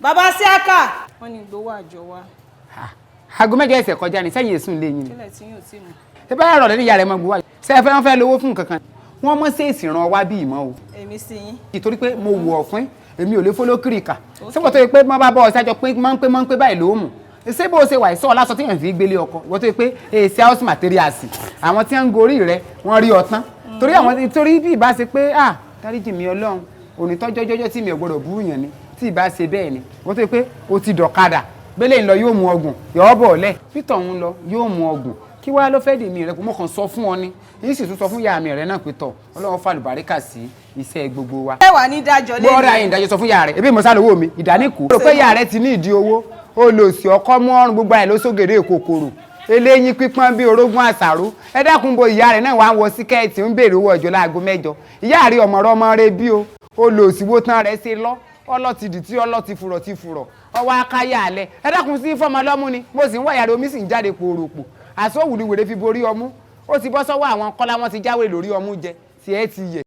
Bàbá Síákà. Wọ́n ní gbowó àjọ wa. Aago mẹ́jọ ẹsẹ̀ kọjá ní sẹ́yìn èsùn lé yín. Kílẹ̀ tí yóò tí mọ̀. Ṣé bá yàrá rẹ̀ ní ìyá rẹ̀ mọ́ gbowó àjọ? Ṣé ẹ fẹ́ lówó fún kankan? Wọ́n mọ́ sí ìsìnrán wá bí ìmọ̀ o. Èmi sí yín. Ìtorí pé mo wù ọ̀fín, èmi ò lè fóló kìrìkà. Ṣé wọ́n tó yẹ pé má bá bọ́ ọ̀sájọ pé máa ń pé báyìí ló mú? Ṣé bó ṣe wà ìsọ́ ọlásọ tí yẹn fi gbélé ọkọ? Wọ́n tó yẹ pé èsì house materials. Àwọn tí wọ́n ń gorí rẹ̀ wọ́n rí ọtán. Torí bí ìbá ṣe pé dáríjì mi Ọlọ́run, onítọ́jọ́jọ́jọ́ tí mi ò gbọdọ̀ bú yàn ni, tí ìbá ṣe bẹ́ẹ̀ ni. Wọ́n tó yẹ pé o ti dọ̀kadà, bẹ́lẹ̀ ń lọ yóò mú ọgùn, yọ̀ọ́ bọ̀ lẹ̀, Peter ń lọ yóò mú ọgùn. Kí wá ló fẹ́ dè mí rẹ kó mọ̀ kàn sọ fún ọ ni yìí sì tún sọ fún ìyá mi rẹ náà pé tọ̀ Ọlọ́run fàlùbáríkà sí iṣẹ́ gbogbo wa. ẹ wà ní dájọ́ lẹ́yìn. gbọ́dọ̀ àyìn ìdájọ́ sọ fún ìyá rẹ ebi mọ̀sá lówó mi ìdáníkù. rò pé ìyá rẹ ti ní ìdí owó ó lò sí ọkọ mú ọrùn gbogbo àyè ló sógèrè kòkòrò eléyín pípọ́n bí orógún àṣàrò ẹ dákun bo ìyá rẹ náà wá wọ síkẹ́ẹ̀tì ń béèrè owó ọjọ́ láago 8 ìyá rẹ ọmọ rẹ bí o ó lò sí wó tán rẹ ṣe lọ ọlọ́tìdì tí ọlọ́tì fùrọ̀ ọwọ́ akáyà alẹ́ ẹ dákun sí fọmọ lọ́mú ni mo sì ń wáyà rẹ omi sì ń jáde pòròpò àsọ̀wù ni wèrè fi borí ọmú ó ti bọ́ sọ́wọ́ àwọn kọ́lá wọn ti jáwé lórí ọmú jẹ tí ẹ ti yẹ